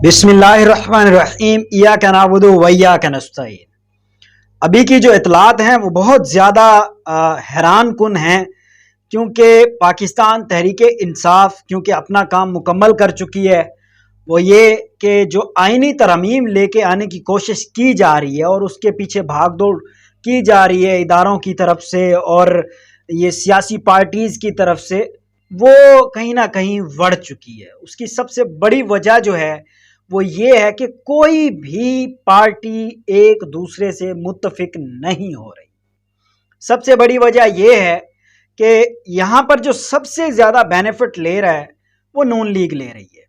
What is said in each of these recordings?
بسم اللہ الرحمن الرحیم ایاک نعبد و ایاک نستعین۔ ابھی کی جو اطلاعات ہیں وہ بہت زیادہ حیران کن ہیں، کیونکہ پاکستان تحریک انصاف کیونکہ اپنا کام مکمل کر چکی ہے۔ وہ یہ کہ جو آئینی ترمیم لے کے آنے کی کوشش کی جا رہی ہے اور اس کے پیچھے بھاگ دوڑ کی جا رہی ہے اداروں کی طرف سے اور یہ سیاسی پارٹیز کی طرف سے، وہ کہیں نہ کہیں بڑھ چکی ہے۔ اس کی سب سے بڑی وجہ جو ہے وہ یہ ہے کہ کوئی بھی پارٹی ایک دوسرے سے متفق نہیں ہو رہی۔ سب سے بڑی وجہ یہ ہے کہ یہاں پر جو سب سے زیادہ بینیفٹ لے رہا ہے وہ نون لیگ لے رہی ہے،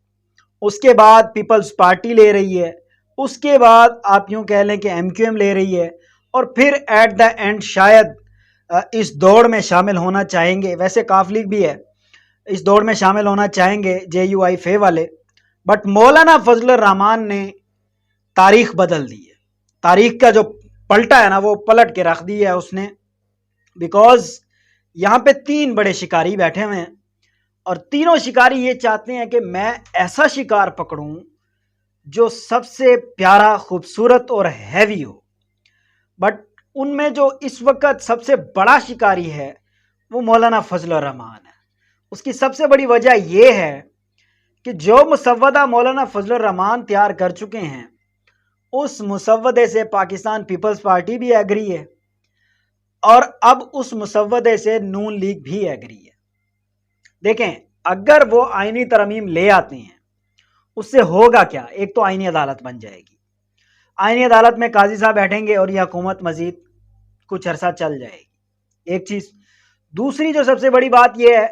اس کے بعد پیپلز پارٹی لے رہی ہے، اس کے بعد آپ یوں کہہ لیں کہ ایم کیو ایم لے رہی ہے، اور پھر ایٹ دا اینڈ شاید اس دوڑ میں شامل ہونا چاہیں گے، ویسے کاف لیگ بھی ہے، اس دوڑ میں شامل ہونا چاہیں گے جے یو آئی فے والے۔ بٹ مولانا فضل الرحمان نے تاریخ بدل دی ہے، تاریخ کا جو پلٹا ہے نا وہ پلٹ کے رکھ دی ہے اس نے، بیکوز یہاں پہ تین بڑے شکاری بیٹھے ہوئے ہیں اور تینوں شکاری یہ چاہتے ہیں کہ میں ایسا شکار پکڑوں جو سب سے پیارا، خوبصورت اور ہیوی ہو۔ بٹ ان میں جو اس وقت سب سے بڑا شکاری ہے وہ مولانا فضل الرحمان ہے۔ اس کی سب سے بڑی وجہ یہ ہے کہ جو مسودہ مولانا فضل الرحمان تیار کر چکے ہیں اس مسودے سے پاکستان پیپلز پارٹی بھی ایگری ہے اور اب اس مسودے سے نون لیگ بھی ایگری ہے۔ دیکھیں، اگر وہ آئینی ترمیم لے آتے ہیں اس سے ہوگا کیا؟ ایک تو آئینی عدالت بن جائے گی، آئینی عدالت میں قاضی صاحب بیٹھیں گے اور یہ حکومت مزید کچھ عرصہ چل جائے گی، ایک چیز۔ دوسری جو سب سے بڑی بات یہ ہے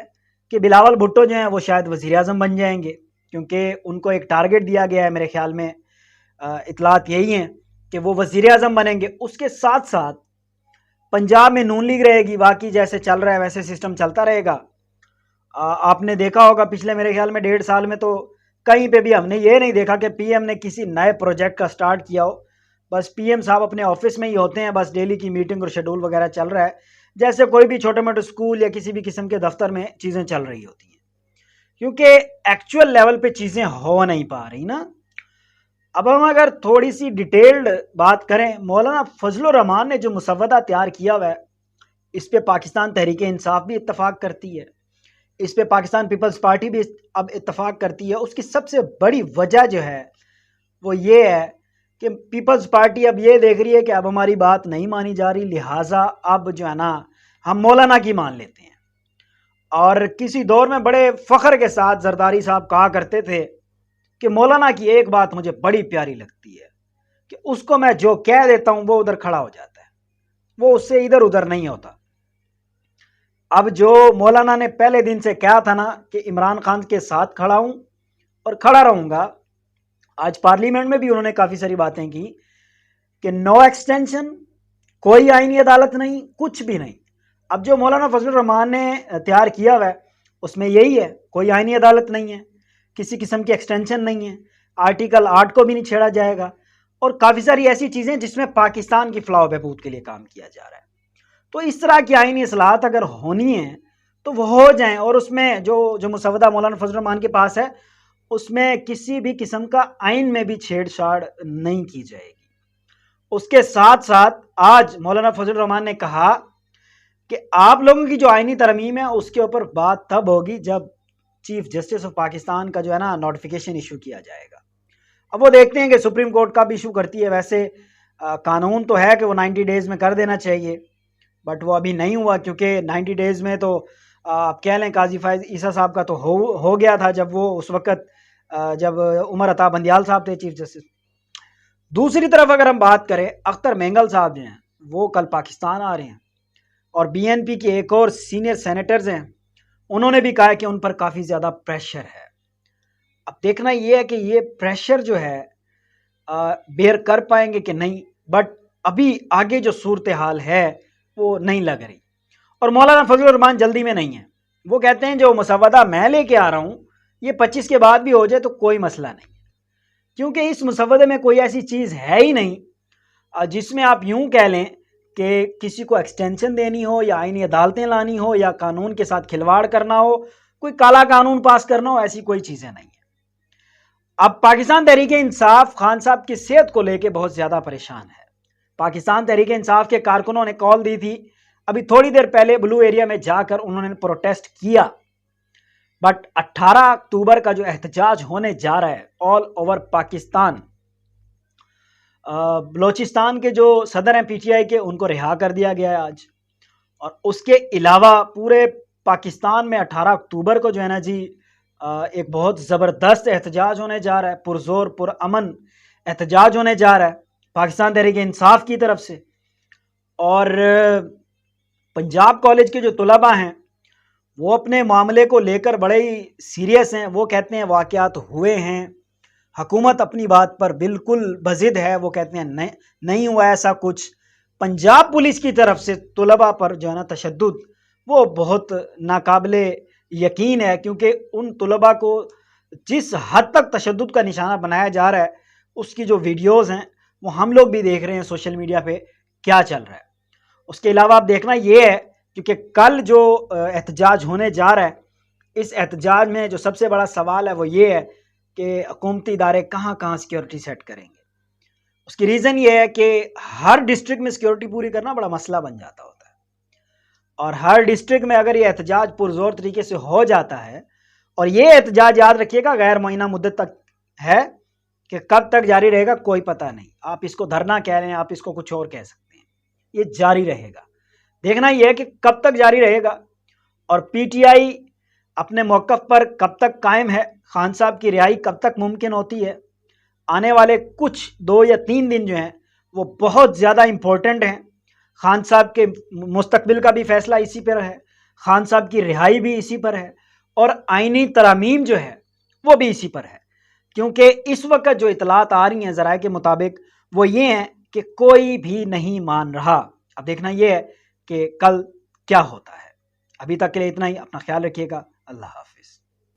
کہ بلاول بھٹو جو ہیں وہ شاید وزیر اعظم بن جائیں گے، کیونکہ ان کو ایک ٹارگٹ دیا گیا ہے، میرے خیال میں اطلاعات یہی ہیں کہ وہ وزیر اعظم بنیں گے۔ اس کے ساتھ ساتھ پنجاب میں نون لیگ رہے گی، باقی جیسے چل رہا ہے ویسے سسٹم چلتا رہے گا۔ آپ نے دیکھا ہوگا پچھلے میرے خیال میں 1.5 سال میں تو کہیں پہ بھی ہم نے یہ نہیں دیکھا کہ پی ایم نے کسی نئے پروجیکٹ کا سٹارٹ کیا ہو۔ بس پی ایم صاحب اپنے آفس میں ہی ہوتے ہیں، بس ڈیلی کی میٹنگ اور شیڈول وغیرہ چل رہا ہے، جیسے کوئی بھی چھوٹے موٹے اسکول یا کسی بھی قسم کے دفتر میں چیزیں چل رہی ہوتی ہیں، کیونکہ ایکچوئل لیول پہ چیزیں ہو نہیں پا رہی نا۔ اب ہم اگر تھوڑی سی ڈیٹیلڈ بات کریں، مولانا فضل الرحمان نے جو مسودہ تیار کیا ہوا ہے اس پہ پاکستان تحریک انصاف بھی اتفاق کرتی ہے، اس پہ پاکستان پیپلز پارٹی بھی اب اتفاق کرتی ہے۔ اس کی سب سے بڑی وجہ جو ہے وہ یہ ہے کہ پیپلز پارٹی اب یہ دیکھ رہی ہے کہ اب ہماری بات نہیں مانی جا رہی، لہٰذا اب جو ہے نا ہم مولانا کی مان لیتے ہیں۔ اور کسی دور میں بڑے فخر کے ساتھ زرداری صاحب کہا کرتے تھے کہ مولانا کی ایک بات مجھے بڑی پیاری لگتی ہے کہ اس کو میں جو کہہ دیتا ہوں وہ ادھر کھڑا ہو جاتا ہے، وہ اس سے ادھر ادھر نہیں ہوتا۔ اب جو مولانا نے پہلے دن سے کہا تھا نا کہ عمران خان کے ساتھ کھڑا ہوں اور کھڑا رہوں گا، آج پارلیمنٹ میں بھی انہوں نے کافی ساری باتیں کی کہ نو ایکسٹینشن، کوئی آئینی عدالت نہیں، کچھ بھی نہیں۔ اب جو مولانا فضل الرحمان نے تیار کیا ہوا ہے اس میں یہی ہے، کوئی آئینی عدالت نہیں ہے، کسی قسم کی ایکسٹینشن نہیں ہے، آرٹیکل 8 کو بھی نہیں چھیڑا جائے گا، اور کافی ساری ایسی چیزیں جس میں پاکستان کی فلاح و بہبود کے لیے کام کیا جا رہا ہے۔ تو اس طرح کی آئینی اصلاحات اگر ہونی ہیں تو وہ ہو جائیں، اور اس میں جو مسودہ مولانا فضل الرحمان کے پاس ہے اس میں کسی بھی قسم کا آئین میں بھی چھیڑ چھاڑ نہیں کی جائے گی۔ اس کے ساتھ ساتھ آج مولانا فضل الرحمان نے کہا کہ آپ لوگوں کی جو آئینی ترمیم ہے اس کے اوپر بات تب ہوگی جب چیف جسٹس آف پاکستان کا جو ہے نا نوٹیفیکیشن ایشو کیا جائے گا۔ اب وہ دیکھتے ہیں کہ سپریم کورٹ کب ایشو کرتی ہے۔ ویسے قانون تو ہے کہ وہ 90 ڈیز میں کر دینا چاہیے، بٹ وہ ابھی نہیں ہوا، کیونکہ 90 ڈیز میں تو آپ کہہ لیں قاضی فائز عیسیٰ صاحب کا تو ہو گیا تھا جب وہ اس وقت جب عمر عطا بندیال صاحب تھے چیف جسٹس۔ دوسری طرف اگر ہم بات کریں، اختر مینگل صاحب جو ہیں وہ کل پاکستان آ رہے ہیں، اور بی این پی کے ایک اور سینئر سینیٹرز ہیں، انہوں نے بھی کہا کہ ان پر کافی زیادہ پریشر ہے۔ اب دیکھنا یہ ہے کہ یہ پریشر جو ہے بیئر کر پائیں گے کہ نہیں، بٹ ابھی آگے جو صورتحال ہے وہ نہیں لگ رہی۔ اور مولانا فضل الرحمان جلدی میں نہیں ہے، وہ کہتے ہیں جو مسودہ میں لے کے آ رہا ہوں یہ 25 کے بعد بھی ہو جائے تو کوئی مسئلہ نہیں، کیونکہ اس مسودے میں کوئی ایسی چیز ہے ہی نہیں جس میں آپ یوں کہہ لیں کہ کسی کو ایکسٹینشن دینی ہو یا آئینی عدالتیں لانی ہو یا قانون کے ساتھ کھلواڑ کرنا ہو، کوئی کالا قانون پاس کرنا ہو، ایسی کوئی چیزیں نہیں ہیں۔ اب پاکستان تحریک انصاف خان صاحب کی صحت کو لے کے بہت زیادہ پریشان ہے. پاکستان تحریک انصاف کے کارکنوں نے کال دی تھی ابھی تھوڑی دیر پہلے بلو ایریا میں جا کر انہوں نے پروٹیسٹ کیا، بٹ 18 اکتوبر کا جو احتجاج ہونے جا رہا ہے آل اوور پاکستان، بلوچستان کے جو صدر ہیں پی ٹی آئی کے، ان کو رہا کر دیا گیا ہے آج، اور اس کے علاوہ پورے پاکستان میں 18 اکتوبر کو جو ہے نا جی ایک بہت زبردست احتجاج ہونے جا رہا ہے، پرزور پرامن احتجاج ہونے جا رہا ہے پاکستان تحریک انصاف کی طرف سے. اور پنجاب کالج کے جو طلباء ہیں وہ اپنے معاملے کو لے کر بڑے ہی سیریس ہیں. وہ کہتے ہیں واقعات ہوئے ہیں، حکومت اپنی بات پر بالکل بضد ہے، وہ کہتے ہیں نہیں ہوا ایسا کچھ. پنجاب پولیس کی طرف سے طلباء پر جو ہے نا تشدد وہ بہت ناقابل یقین ہے، کیونکہ ان طلباء کو جس حد تک تشدد کا نشانہ بنایا جا رہا ہے اس کی جو ویڈیوز ہیں وہ ہم لوگ بھی دیکھ رہے ہیں سوشل میڈیا پہ کیا چل رہا ہے. اس کے علاوہ آپ دیکھنا یہ ہے کیونکہ کل جو احتجاج ہونے جا رہا ہے، اس احتجاج میں جو سب سے بڑا سوال ہے وہ یہ ہے کہ حکومتی ادارے کہاں کہاں سیکیورٹی سیٹ کریں گے. اس کی ریزن یہ ہے کہ ہر ڈسٹرکٹ میں سیکیورٹی پوری کرنا بڑا مسئلہ بن جاتا ہوتا ہے، اور ہر ڈسٹرکٹ میں اگر یہ احتجاج پرزور طریقے سے ہو جاتا ہے، اور یہ احتجاج یاد رکھیے گا غیر معینہ مدت تک ہے کہ کب تک جاری رہے گا کوئی پتہ نہیں. آپ اس کو دھرنا کہہ رہے ہیں، آپ اس کو کچھ اور کہہ سکتے ہیں، یہ جاری رہے گا. دیکھنا یہ ہے کہ کب تک جاری رہے گا اور پی ٹی آئی اپنے موقف پر کب تک قائم ہے، خان صاحب کی رہائی کب تک ممکن ہوتی ہے. آنے والے کچھ 2 یا 3 دن جو ہیں وہ بہت زیادہ امپورٹنٹ ہیں. خان صاحب کے مستقبل کا بھی فیصلہ اسی پر ہے، خان صاحب کی رہائی بھی اسی پر ہے، اور آئینی ترامیم جو ہے وہ بھی اسی پر ہے. کیونکہ اس وقت جو اطلاعات آ رہی ہیں ذرائع کے مطابق وہ یہ ہیں کہ کوئی بھی نہیں مان رہا. اب دیکھنا یہ ہے کہ کل کیا ہوتا ہے. ابھی تک کے لیے اتنا ہی. اپنا خیال رکھیے گا. اللہ حافظ.